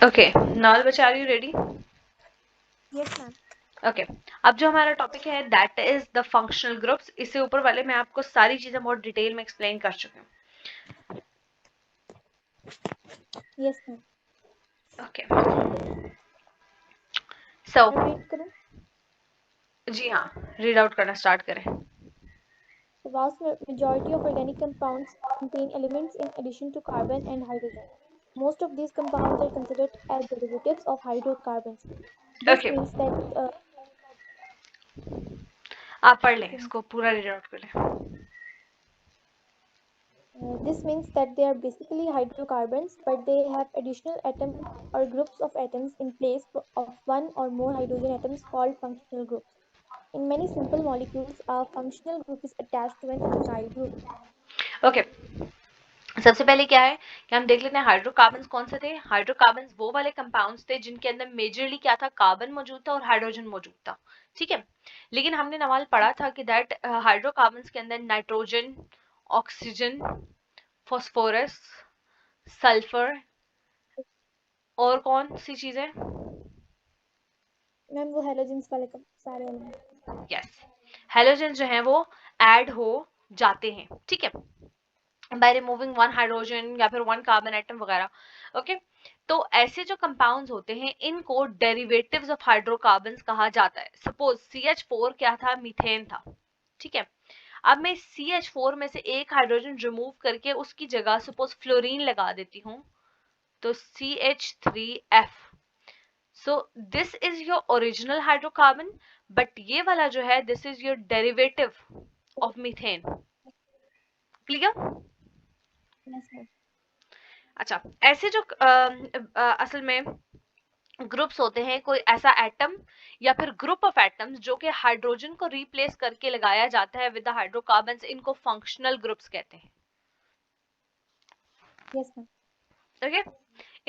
Okay, नाल बच्चा, are you ready? Yes ma'am. Okay, अब जो हमारा टॉपिक है that is the functional groups. इससे ऊपर वाले मैं आपको सारी चीजें बहुत डिटेल में एक्सप्लेन कर चुकी हूँ। Yes ma'am. ओके, सो मैं रीड करूं? जी हाँ, रीड आउट करना स्टार्ट करें। The vast majority of organic compounds contain elements in addition to carbon and hydrogen. Most of these compounds are considered as derivatives of hydrocarbons. This okay, means that आप पढ़ लें, okay, इसको पूरा read out कर लें। this means that they are basically hydrocarbons, but they have additional atoms or groups of atoms in place of one or more hydrogen atoms called functional groups. In many simple molecules, a functional group is attached to an alkyl group. Okay, सबसे पहले क्या है कि हम देख लेते हैं hydrocarbons कौन से थे। हाइड्रोकार्बन्स वो वाले कंपाउंड्स थे जिनके अंदर मेजरली क्या था, कार्बन मौजूद था और हाइड्रोजन मौजूद था। ठीक है, लेकिन हमने नवाल पढ़ा था कि दैट हाइड्रोकार्बन्स के अंदर नाइट्रोजन, ऑक्सीजन, फास्फोरस, सल्फर और कौन सी चीजें? मैम वो हेलोजेंस वाले सारे एलिमेंट। यस, हेलोजन जो है वो ऐड हो जाते हैं। ठीक है, बाय रिमूविंग वन हाइड्रोजन या फिर वन कार्बन एटम वगैरह। ओके, तो ऐसे जो कंपाउंड्स होते हैं इनको डेरिवेटिव्स ऑफ हाइड्रोकार्बन्स कहा जाता है। सपोज CH4 क्या था, मीथेन था। ठीक है, अब मैं CH4 में से एक हाइड्रोजन रिमूव करके उसकी जगह सपोज फ्लोरीन लगा देती हूँ, तो CH3F। So this is your original hydrocarbon, but ये वाला जो है this is your derivative of methane. Clear? Yes ma'am. अच्छा, ऐसे जो असल में ग्रुप्स होते हैं, कोई ऐसा एटम या फिर ग्रुप ऑफ एटम्स जो कि हाइड्रोजन को रिप्लेस करके लगाया जाता है विद द हाइड्रोकार्बन्स, इनको फंक्शनल ग्रुप्स कहते हैं। Yes ma'am. Okay,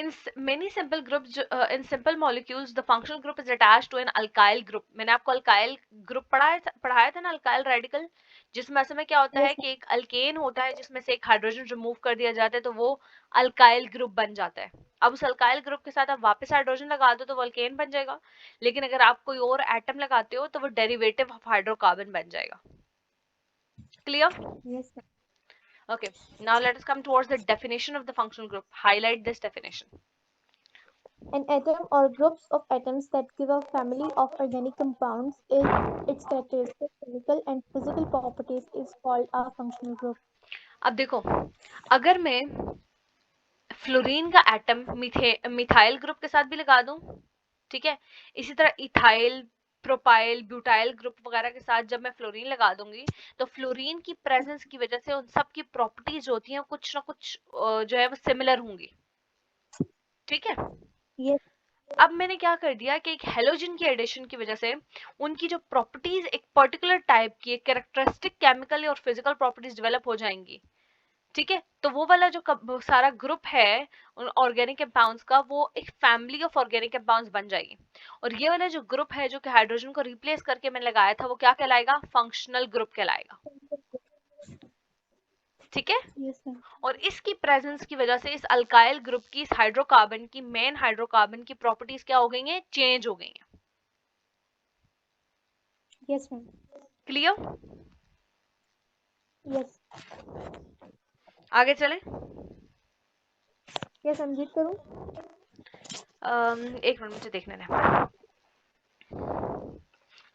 in many simple groups, in simple molecules the functional group is attached to an alkyl group। मैंने आपको अल्काइल ग्रुप पढ़ाया था ना, अल्काइल रेडिकल, जिसमें असल में क्या होता है यस कि एक अल्केन होता है जिसमें से एक हाइड्रोजन रिमूव कर दिया जाता है, तो वो अल्काइल ग्रुप बन जाता है। अब उस अल्काइल ग्रुप के साथ आप वापस हाइड्रोजन लगा दो तो वो अल्केन बन जाएगा, लेकिन अगर आप कोई और एटम लगाते हो तो वो डेरिवेटिव ऑफ हाइड्रोकार्बन बन जाएगा। Clear? Ma'am. Yes ma'am. Okay, now let us come towards the definition of the functional group. Highlight this definition. An atom or groups of atoms that give a family of organic compounds is its characteristic chemical and physical properties is called a functional group. अब देखो, अगर मैं fluorine का atom methyl group के साथ भी लगा दूं, ठीक है, इसी तरह इथाइल, प्रोपाइल, ब्यूटाइल ग्रुप वगैरह के साथ जब मैं फ्लोरीन लगा दूंगी, तो फ्लोरीन की प्रेजेंस की वजह से उन सब की प्रॉपर्टीज होती हैं कुछ ना कुछ जो है वो सिमिलर होंगी। ठीक है, Yes, अब मैंने क्या कर दिया कि एक हेलोजन की एडिशन की वजह से उनकी जो प्रॉपर्टीज एक पर्टिकुलर टाइप की कैरेक्टरिस्टिक केमिकल और फिजिकल प्रॉपर्टीज डेवलप हो जाएंगी। ठीक है, तो वो वाला जो सारा ग्रुप है ऑर्गेनिक कंपाउंड्स का, वो एक फैमिली ऑफ ऑर्गेनिक कंपाउंड्स बन जाएगी। और ये वाला जो ग्रुप है जो कि हाइड्रोजन को रिप्लेस करके मैंने लगाया था, वो क्या कहलाएगा, फंक्शनल ग्रुप कहलाएगा। ठीक है, yes, ma'am. और इसकी प्रेजेंस की वजह से इस अल्काइल ग्रुप की, इस हाइड्रोकार्बन की, मेन हाइड्रोकार्बन की प्रॉपर्टीज क्या हो गई हैं, चेंज हो गई हैं। Yes, ma'am. क्लियर? Yes, आगे चले। yes, I'm read करूँ? एक मिनट मुझे देखने दें।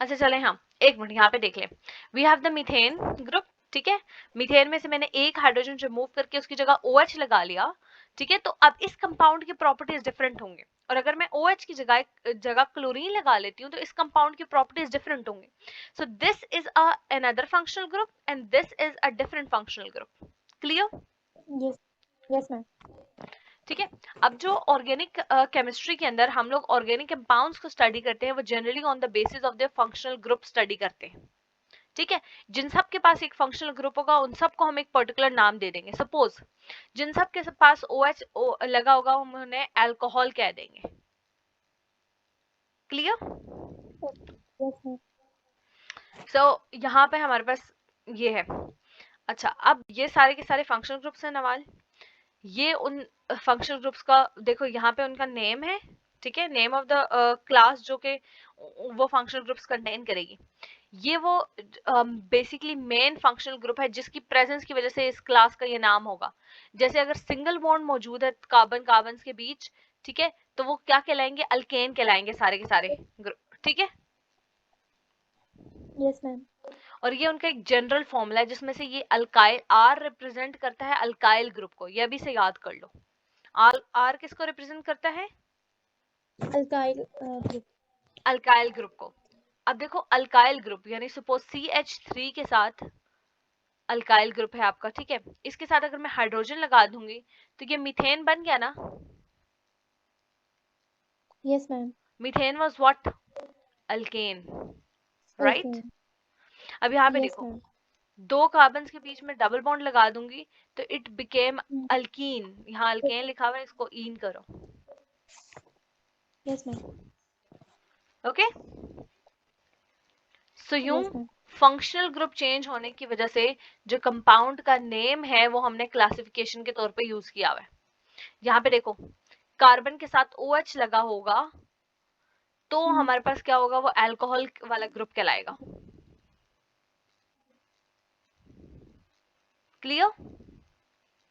अच्छा चले, हाँ एक मिनट यहाँ पे देख ले। We have the methane group. ठीक है, मीथेन में से मैंने एक हाइड्रोजन रिमूव करके उसकी जगह OH लगा लिया। ठीक है, तो अब इस कंपाउंड की प्रॉपर्टीज डिफरेंट होंगे, और अगर मैं OH की जगह जगह क्लोरीन लगा लेती हूँ तो इस कंपाउंड की प्रॉपर्टीज डिफरेंट होंगे। So this is another functional group and this is a different functional group. Clear? Yes, yes, ma'am. ठीक है, अब जो ऑर्गेनिक केमिस्ट्री के अंदर हम लोग ऑर्गेनिक कंपाउंड्स को स्टडी करते हैं, वो generally on the basis of their functional group study करते हैं। ठीक है, जिन सब के पास एक फंक्शनल ग्रुप होगा उन सबको हम एक पर्टिकुलर नाम दे देंगे। सपोज जिन सब के पास OH लगा होगा हम उन्हें अल्कोहल कह देंगे। क्लियर? Yes, ma'am. सो यहाँ पे हमारे पास ये है। अच्छा, अब ये सारे के सारे फंक्शनल ग्रुप्स हैं नवाल। ये उन फंक्शनल ग्रुप्स का देखो, यहाँ पे उनका नेम है, ठीक है, नेम ऑफ द क्लास जो कि वो फंक्शनल ग्रुप्स कंटेन करेगी। ये वो बेसिकली मेन फंक्शनल ग्रुप है जिसकी प्रेजेंस की वजह से इस क्लास का ये नाम होगा। जैसे अगर सिंगल बॉन्ड मौजूद है कार्बन कार्बन के बीच, ठीक है, तो वो क्या कहलाएंगे, अल्केन कहलाएंगे सारे के सारे ग्रुप, ठीक है। Yes, ma'am. और ये उनका एक जनरल फॉर्मूला है जिसमें से ये अल्काइल आर रिप्रेजेंट करता है अल्काइल ग्रुप को, ये अभी से याद कर लो। आर आर किसको रिप्रेजेंट करता है, Alkyl group. अल्काइल ग्रुप को। अब देखो अल्काइल ग्रुप यानी सपोज CH3 के साथ अल्काइल ग्रुप है आपका, ठीक है, इसके साथ अगर मैं हाइड्रोजन लगा दूंगी तो ये मीथेन बन गया ना। Yes, ma'am. Methane was what, alkane, right. Alkane. अब यहाँ पे Yes, देखो, ma'am. दो कार्बन के बीच में डबल बॉन्ड लगा दूंगी तो इट बिकेम Mm. अल्कीन, यहाँ अल्केन लिखा हुआ है, इसको ईन करो, Yes, ma'am. ओके। सो यूं Yes, ma'am. Functional group change होने की वजह से जो कंपाउंड का नेम है वो हमने क्लासिफिकेशन के तौर पे यूज किया हुआ है। यहाँ पे देखो, कार्बन के साथ OH लगा होगा तो Mm. हमारे पास क्या होगा, वो अल्कोहल वाला ग्रुप कहलाएगा। Clear,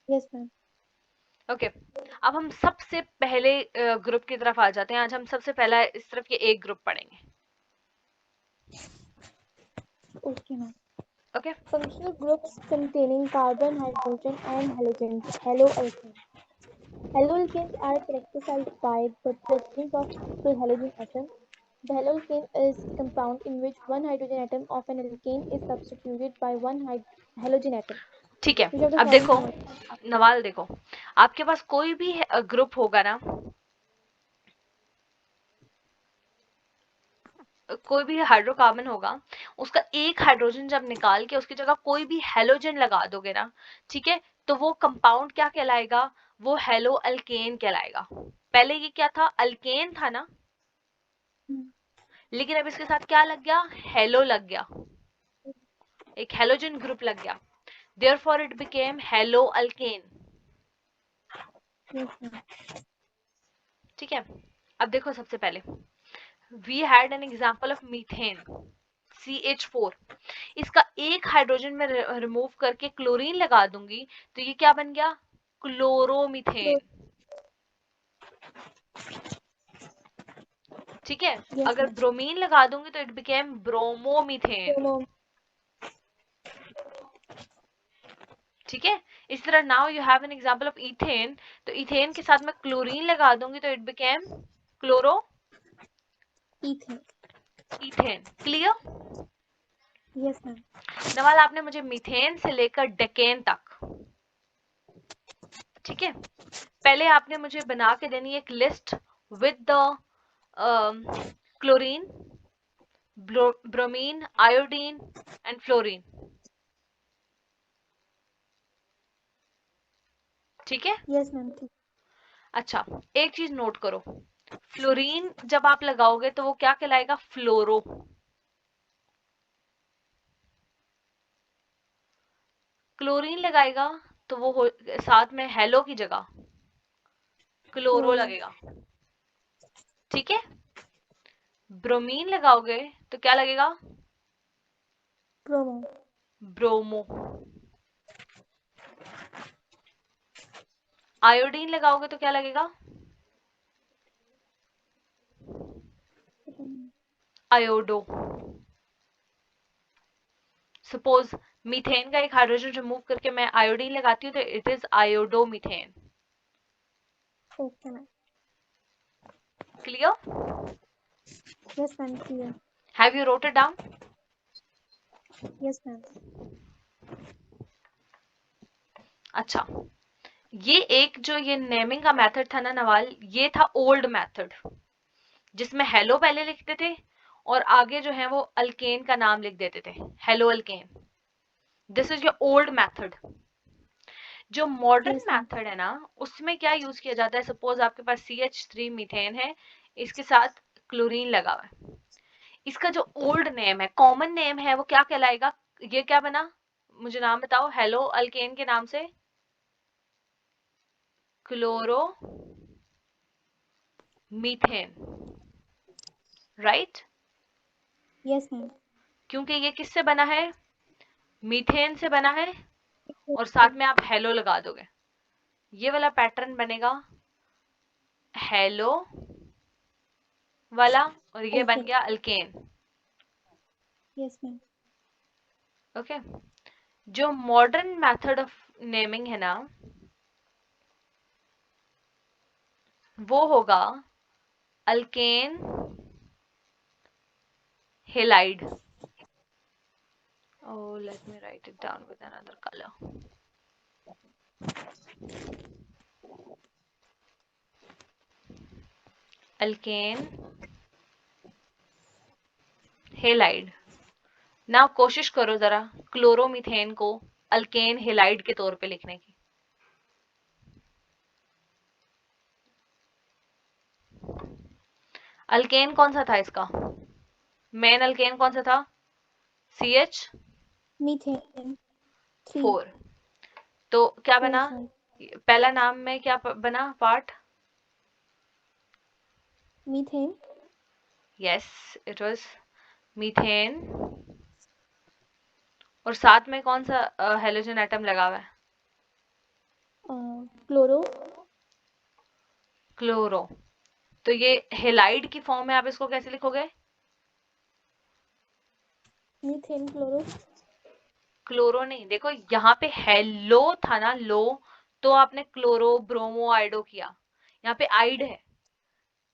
Yes, ma'am. ओके। अब हम सबसे पहले ग्रुप की तरफ आ जाते हैं। आज हम सबसे पहला इस तरफ ये एक ग्रुप पढ़ेंगे, Okay, ma'am. Okay. Functional groups containing carbon, hydrogen, and halogens. Haloalkanes. Haloalkanes are characterized by the presence of single halogen atom. The haloalkane is a compound in which one hydrogen atom of an alkane is substituted by one halogen atom, ठीक है, which of the अब following देखो cannot. Nawal, देखो आपके पास कोई भी group होगा ना, कोई भी हाइड्रोकार्बन होगा, उसका एक हाइड्रोजन जब निकाल के उसकी जगह कोई भी हेलोजन लगा दोगे ना, ठीक है, तो वो कंपाउंड क्या कहलाएगा, वो हेलो अल्केन कहलाएगा। पहले ये क्या था, अल्केन था ना, Hmm. लेकिन अब इसके साथ क्या लग गया, हेलो लग गया, एक हेलोजन ग्रुप लग गया, therefore it became haloalkane, Yes, ma'am. ठीक है। अब देखो सबसे पहले we had an example of methane, CH4, इसका एक हाइड्रोजन में रिमूव करके क्लोरीन लगा दूंगी तो ये क्या बन गया, क्लोरोमीथेन, ठीक है। Yes, अगर ma'am. ब्रोमीन लगा दूंगी तो इट बिकेम ब्रोमोमीथेन, Bromo. ठीक है। इस तरह now you have an example of ethane, तो इथेन के साथ मैं क्लोरीन लगा दूंगी तो it became chloro Ethane. Ethane. Clear, Yes, ma'am. Nawal आपने मुझे मीथेन से लेकर डेकेन तक, ठीक है, पहले आपने मुझे बना के देनी एक list with the chlorine, bromine, iodine and fluorine, ठीक है। Yes, ma'am. अच्छा, एक चीज नोट करो, फ्लोरीन जब आप लगाओगे तो वो क्या कहलाएगा, फ्लोरो। क्लोरीन लगाएगा तो वो साथ में हेलो की जगह क्लोरो Chloro. लगेगा, ठीक है। ब्रोमीन लगाओगे तो क्या लगेगा, Bromo. ब्रोमो। आयोडीन लगाओगे तो क्या लगेगा, आयोडो। सपोज मीथेन का एक हाइड्रोजन रिमूव करके मैं आयोडीन लगाती हूँ तो it is iodo methane. Okay, ma'am. Clear, Yes, ma'am. Clear. Have you wrote it down. Yes, ma'am. अच्छा, ये एक जो ये नेमिंग का मेथड था ना नवाल, ये था ओल्ड मेथड जिसमें हेलो पहले लिखते थे और आगे जो है वो अल्केन का नाम लिख देते थे, hello alkane. This is your old method. जो मॉडर्न Yes, ma'am. मेथड है ना, उसमें क्या यूज किया जाता है, सपोज आपके पास CH3 मीथेन है, इसके साथ क्लोरीन लगा हुआ है, इसका जो ओल्ड नेम है, कॉमन नेम है, वो क्या कहलाएगा, ये क्या बना, मुझे नाम बताओ, हेलो अल्केन के नाम से, chloro methane, right? Yes, ma'am. क्योंकि ये किससे बना है? मीथेन से बना है, और साथ Okay. में आप हेलो लगा दोगे, ये वाला पैटर्न बनेगा हेलो वाला, और ये बन Okay. गया अल्केन। Yes, ma'am. ओके, जो मॉडर्न मेथड ऑफ नेमिंग है ना, वो होगा alkane halide. Oh, let me write it down with another color. Alkane halide. ना कोशिश करो जरा क्लोरोमीथेन को अल्केन हेलाइड के तौर पे लिखने की। अल्केन कौन सा था इसका? मेन अल्केन कौन सा था? CH4। Methane. 3. तो क्या बना? Yes, right. पहला नाम में क्या बना part? Methane. Yes, it was methane. और साथ में कौन सा हेलोजन एटम लगा हुआ है? Chloro. क्लोरो। तो ये हेलाइड की फॉर्म में आप इसको कैसे लिखोगे? Methane chloro. क्लोरो नहीं, देखो यहाँ पे हेलो था ना, लो, तो आपने क्लोरो ब्रोमो आइडो किया, यहाँ पे आइड है,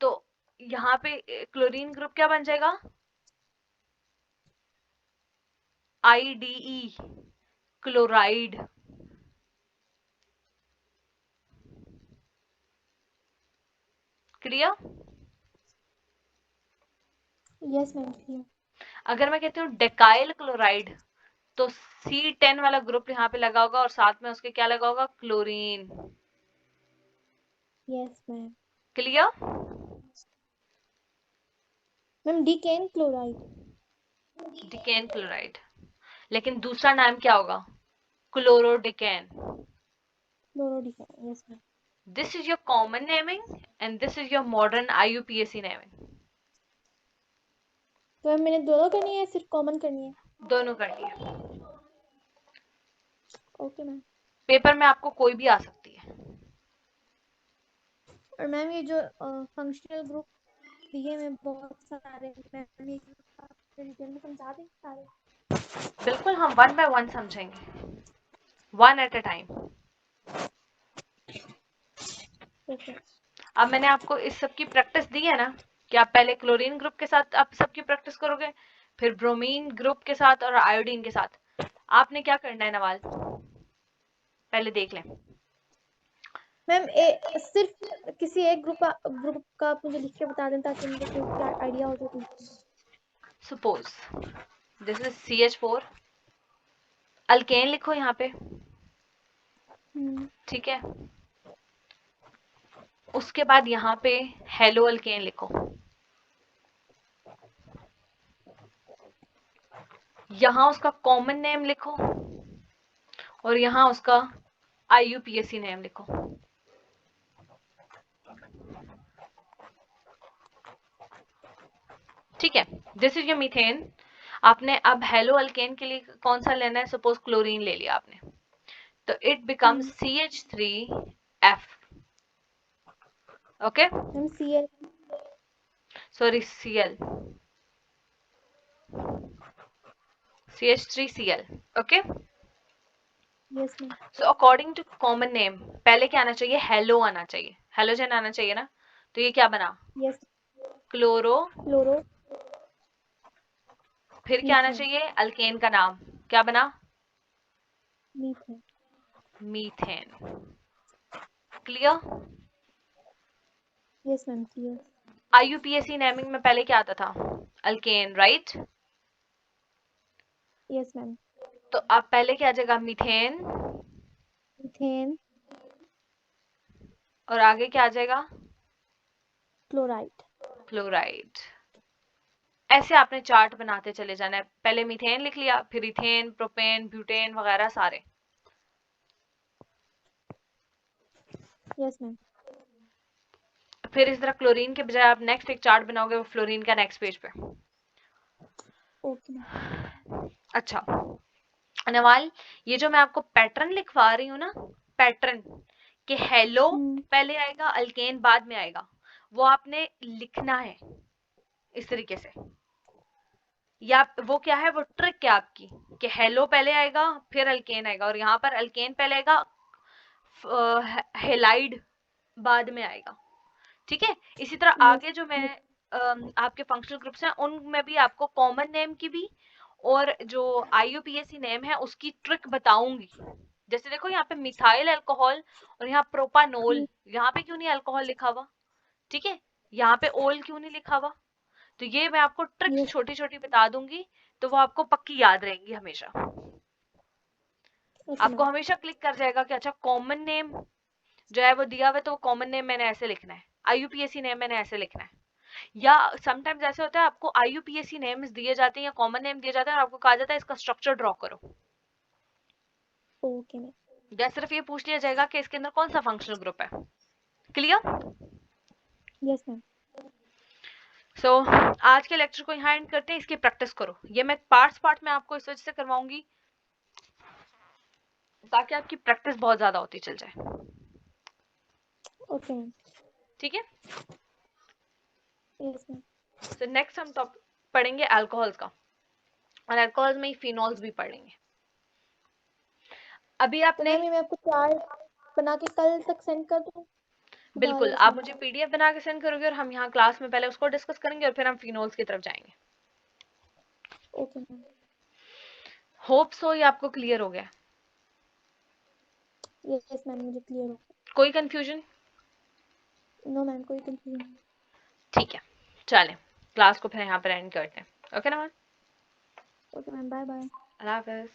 तो यहाँ पे क्लोरीन ग्रुप क्या बन जाएगा? IDE, chloride. Clear? Yes, ma'am. Clear. अगर मैं कहती हूँ डेकाइल क्लोराइड, तो C10 वाला ग्रुप यहाँ पे लगा होगा, और साथ में उसके क्या लगा होगा? Chlorine. Yes, ma'am. Clear? Ma'am, decane chloride. Decane chloride, लेकिन दूसरा नाम क्या होगा? Chlorodecane. Chlorodecan. Yes, ma'am. This is your common naming and this is your modern IUPAC naming. तो मैम मैंने दोनों करनी है, सिर्फ कॉमन करनी है? दोनों करनी है। Okay ma'am. पेपर में आपको कोई भी आ सकती है। और मैम ये जो फंक्शनल ग्रुप दिए मैं बहुत सारे, मैम ये डिटेल में समझा देंगे सारे? बिल्कुल, हम वन बाय वन समझेंगे, one at a time. Okay. अब मैंने आपको इस सब की प्रैक्टिस दी है ना, कि आप पहले क्लोरीन ग्रुप के साथ आप सबकी प्रैक्टिस करोगे, फिर ब्रोमीन ग्रुप के साथ और आयोडीन के साथ। आपने क्या करना है नवाल, पहले देख लें। मैम सिर्फ किसी एक ग्रुप का आप मुझे लिख के बता दें ताकि मुझे कोई आइडिया हो जाए। Suppose this is CH4, alkane लिखो यहाँ पे, ठीक है? उसके बाद यहाँ पे हेलो अल्केन लिखो, यहाँ उसका कॉमन नेम लिखो, और यहाँ उसका IUPAC नेम लिखो। ठीक है, दिस इज योर मीथेन। आपने अब हेलो अल्केन के लिए कौन सा लेना है? सपोज क्लोरीन ले लिया आपने, तो it becomes CH3F। Okay, ma'am Cl। Sorry Cl, CH3Cl। Okay, yes ma'am. So according to common name पहले क्या आना चाहिए? हेलो आना चाहिए, हेलोजन आना चाहिए ना। तो ये क्या बना? यस। क्लोरो। क्लोरो फिर क्या आना मीथेन। चाहिए? अल्केन का नाम क्या बना? Methane. Methane. Clear? Yes ma'am clear. IUPAC naming में पहले क्या आता था? Alkane, right? Yes ma'am. तो अब पहले क्या आ जाएगा? मीथेन। मीथेन और आगे क्या आ जाएगा? क्लोराइड। क्लोराइड। ऐसे आपने चार्ट बनाते चले जाना है, पहले मीथेन लिख लिया, फिर इथेन, प्रोपेन, ब्यूटेन वगैरह सारे। Yes ma'am. फिर इस तरह क्लोरीन के बजाय आप नेक्स्ट एक चार्ट बनाओगे वो फ्लोरीन का नेक्स्ट पेज पे। Okay ma'am. अच्छा नवाल, ये जो मैं आपको पैटर्न लिखवा रही हूँ ना, पैटर्न कि हेलो पहले आएगा अल्केन बाद में आएगा, वो आपने लिखना है इस तरीके से। या वो क्या है, वो ट्रिक है आपकी कि हेलो पहले आएगा फिर अल्केन आएगा, और यहाँ पर अल्केन पहले आएगा, हेलाइड बाद में आएगा। ठीक है, इसी तरह यस। आगे जो मैं आपके फंक्शनल ग्रुप्स हैं उनमें भी आपको कॉमन नेम की भी और जो आईयूपीएसी नेम है उसकी ट्रिक बताऊंगी। जैसे देखो यहाँ पे मिथाइल अल्कोहल और यहाँ प्रोपानोल, यहाँ पे क्यों नहीं अल्कोहल लिखा हुआ, ठीक है, यहाँ पे ओल क्यों नहीं लिखा हुआ, तो ये मैं आपको ट्रिक्स यस। छोटी छोटी बता दूंगी, तो वो आपको पक्की याद रहेंगी हमेशा। ओके आपको मैम। हमेशा क्लिक कर जाएगा कि अच्छा कॉमन नेम जो है वो दिया हुआ है तो कॉमन नेम मैंने ऐसे लिखना है, आईयूपीएसी नेम मैंने ऐसे लिखना है। या समटाइम्स ऐसे होता है आपको आईयूपीएसी नेम्स दिए जाते हैं या कॉमन नेम दिए जाते हैं और आपको कहा जाता है इसका स्ट्रक्चर ड्रॉ करो, ओके मैम। या सिर्फ ये पूछ लिया जाएगा कि इसके अंदर कौन सा फंक्शनल ग्रुप है। क्लियर? Yes ma'am. सो आज के लेक्चर को यहाँ एंड करते हैं, इसकी प्रैक्टिस करो। ये मैं पार्ट में आपको इस वजह से करवाऊंगी ताकि आपकी प्रैक्टिस बहुत ज्यादा होती चल जाए। Okay ma'am. ठीक है, यस मैम। सो नेक्स्ट हम टॉपिक पढ़ेंगे अल्कोहल्स का, और अल्कोहल्स में ही फिनॉल्स भी पढ़ेंगे। अभी तो आपने मैम ये मैं आपको चार्ट बना के कल तक सेंड कर दूँ, सुबह बिल्कुल, वाले आप सेंड मुझे कर। पीडीएफ बना के सेंड करोगे और हम यहाँ क्लास में पहले उसको डिस्कस करेंगे और फिर हम फिनोल्स की तरफ जाएंगे। Okay ma'am. होप सो ये आपको क्लियर हो गया, यस मैम, मुझे क्लियर हो। कोई कंफ्यूजन? नो मैम, कोई कंफ्यूजन नहीं। ठीक है, चलें क्लास को फिर यहाँ पर एंड करते हैं। ओके ना ma'am, okay ma'am, bye bye. अल्लाह हाफिज।